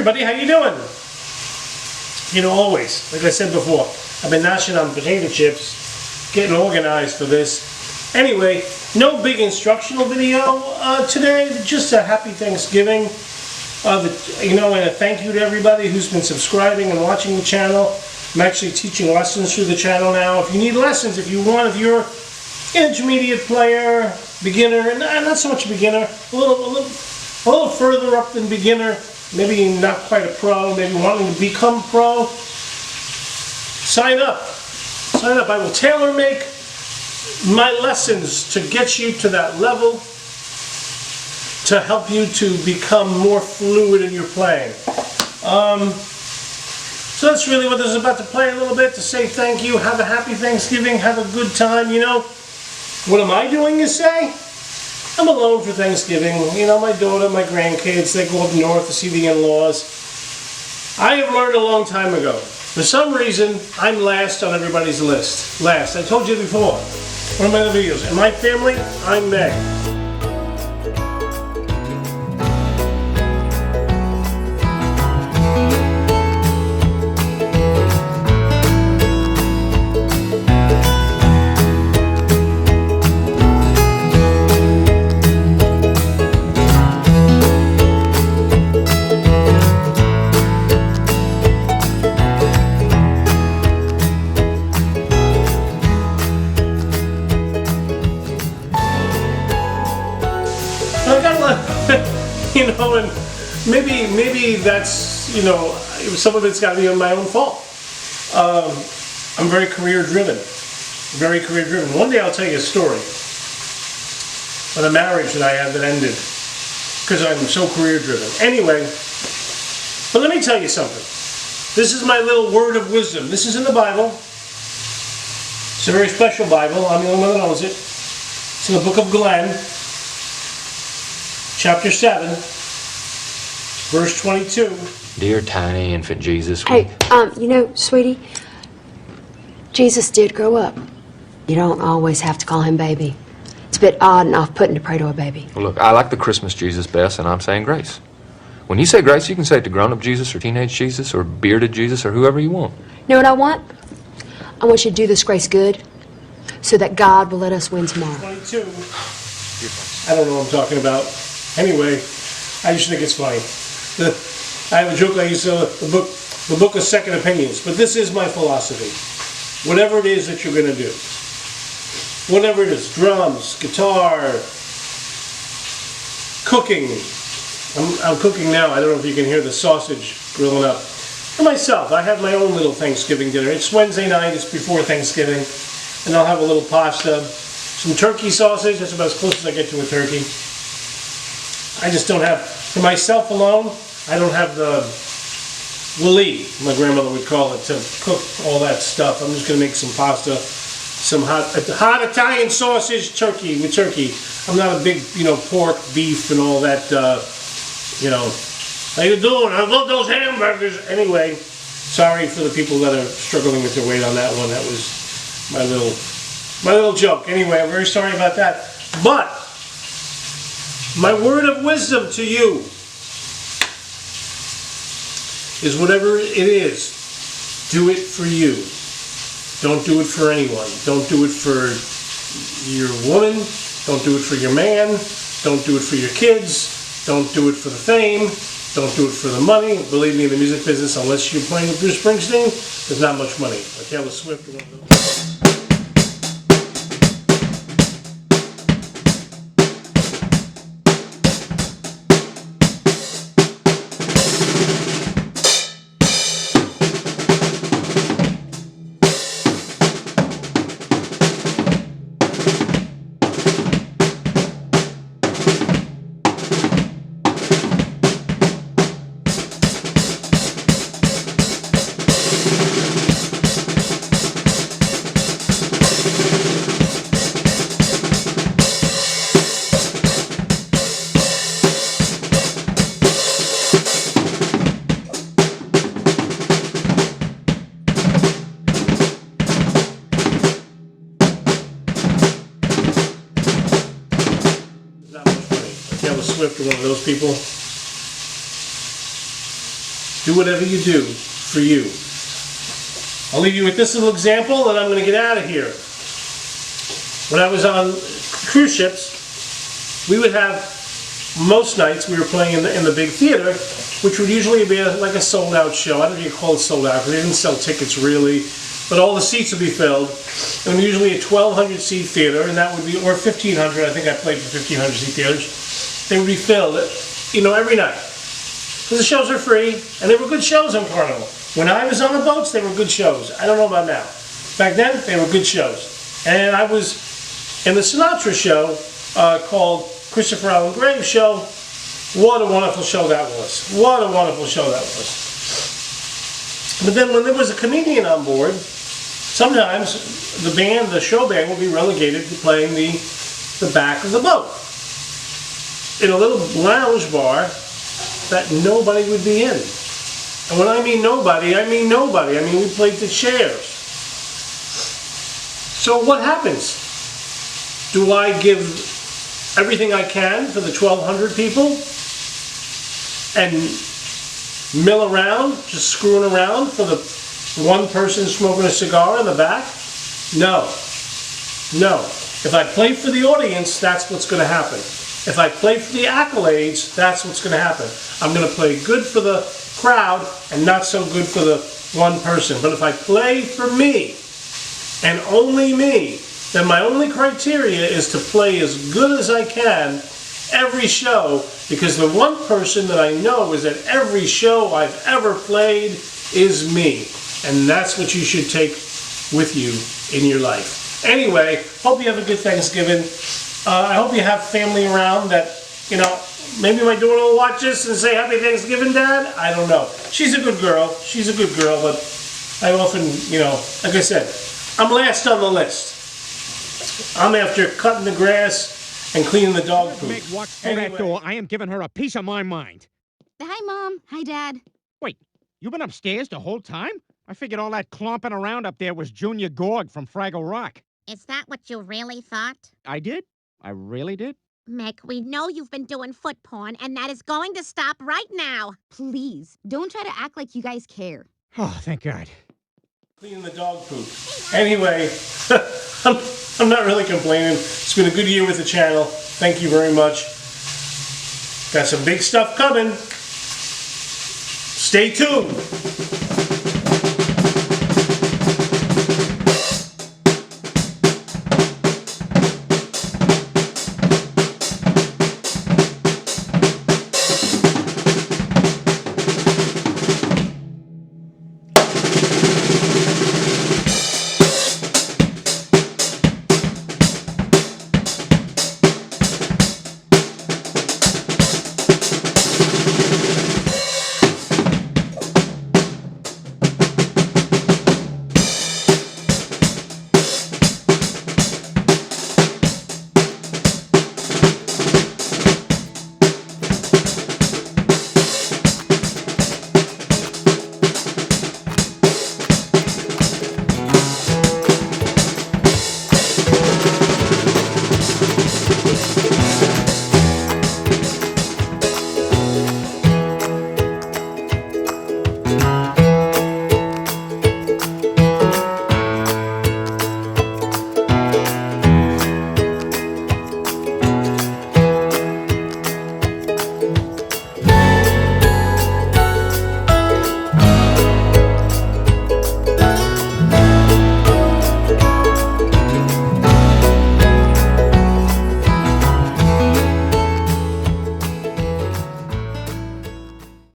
everybody, how you doing? You know, always, like I said before, I've been gnashing on potato chips, getting organized for this. Anyway, no big instructional video today, just a happy Thanksgiving. You know, and a thank you to everybody who's been subscribing and watching the channel. I'm actually teaching lessons through the channel now. If you need lessons, if you're intermediate player, beginner, and not so much a beginner, a little further up than beginner, maybe not quite a pro, maybe wanting to become pro, sign up. Sign up. I will tailor make my lessons to get you to that level, to help you to become more fluid in your playing. So that's really what this is about, to play a little bit, to say thank you, have a happy Thanksgiving, have a good time, you know. What am I doing, you say? I'm alone for Thanksgiving. You know, my daughter, my grandkids, they go up north to see the in-laws. I have learned a long time ago. For some reason, I'm last on everybody's list. Last. I told you before. One of my other videos. In my family, I'm Meg. You know, and maybe that's, you know, some of it's got to be on my own fault. I'm very career driven. Very career driven. One day I'll tell you a story of a marriage that I had that ended because I'm so career driven. Anyway, but let me tell you something. This is my little word of wisdom. This is in the Bible. It's a very special Bible. I'm the only one that knows it. It's in the book of Glenn, chapter 7, verse 22. Dear tiny infant Jesus. Hey, you know, sweetie, Jesus did grow up. You don't always have to call him baby. It's a bit odd and off-putting to pray to a baby. Well, look, I like the Christmas Jesus best, and I'm saying grace. When you say grace, you can say it to grown-up Jesus or teenage Jesus or bearded Jesus or whoever you want. You know what I want? I want you to do this grace good so that God will let us win tomorrow. 22. I don't know what I'm talking about. Anyway, I just think it's funny. I have a joke I used to, the book of second opinions, but this is my philosophy. Whatever it is that you're going to do, whatever it is, drums, guitar, cooking. I'm cooking now. I don't know if you can hear the sausage grilling up. For myself, I have my own little Thanksgiving dinner. It's Wednesday night, it's before Thanksgiving, and I'll have a little pasta, some turkey sausage. That's about as close as I get to a turkey. I just don't have, for myself alone, I don't have the willy, my grandmother would call it, to cook all that stuff. I'm just going to make some pasta, some hot Italian sausage, turkey with turkey. I'm not a big, you know, pork, beef, and all that, you know. How you doing? I love those hamburgers. Anyway, sorry for the people that are struggling with their weight on that one. That was my little joke. Anyway, I'm very sorry about that. But my word of wisdom to you is whatever it is, do it for you. Don't do it for anyone. Don't do it for your woman. Don't do it for your man. Don't do it for your kids. Don't do it for the fame. Don't do it for the money. Believe me, in the music business, unless you're playing with Bruce Springsteen, there's not much money. Taylor Swift. Taylor Swift or one of those people. Do whatever you do for you. I'll leave you with this little example, and I'm going to get out of here. When I was on cruise ships, we would have, most nights we were playing in the big theater, which would usually be like a sold-out show. I don't know if you call it sold out, because they didn't sell tickets really, but all the seats would be filled. And usually a 1,200 seat theater, and that would be, or 1,500, I think I played for 1,500 seat theaters. They would be filled, every night. Because the shows are free, and they were good shows on Carnival. When I was on the boats, they were good shows. I don't know about now. Back then, they were good shows. And I was in the Sinatra show called Christopher Allen Graves Show. What a wonderful show that was. What a wonderful show that was. But then when there was a comedian on board, sometimes the show band would be relegated to playing the back of the boat in a little lounge bar that nobody would be in. And when I mean nobody, I mean nobody. I mean, we played the chairs. So what happens? Do I give everything I can for the 1,200 people and mill around, just screwing around for the one person smoking a cigar in the back? No. No. If I play for the audience, that's what's going to happen. If I play for the accolades, that's what's going to happen. I'm going to play good for the crowd and not so good for the one person. But if I play for me and only me, then my only criteria is to play as good as I can every show, because the one person that I know is at every show I've ever played is me. And that's what you should take with you in your life. Anyway, hope you have a good Thanksgiving. I hope you have family around that, maybe my daughter will watch this and say, Happy Thanksgiving, Dad? I don't know. She's a good girl. She's a good girl, but I often, like I said, I'm last on the list. I'm after cutting the grass and cleaning the dog poop. Meg walks through that door. I am giving her a piece of my mind. Hi, Mom. Hi, Dad. Wait, you've been upstairs the whole time? I figured all that clomping around up there was Junior Gorg from Fraggle Rock. Is that what you really thought? I did? I really did? Meg, we know you've been doing foot porn, and that is going to stop right now. Please, don't try to act like you guys care. Oh, thank God. Cleaning the dog poop. Anyway, I'm not really complaining. It's been a good year with the channel. Thank you very much. Got some big stuff coming. Stay tuned.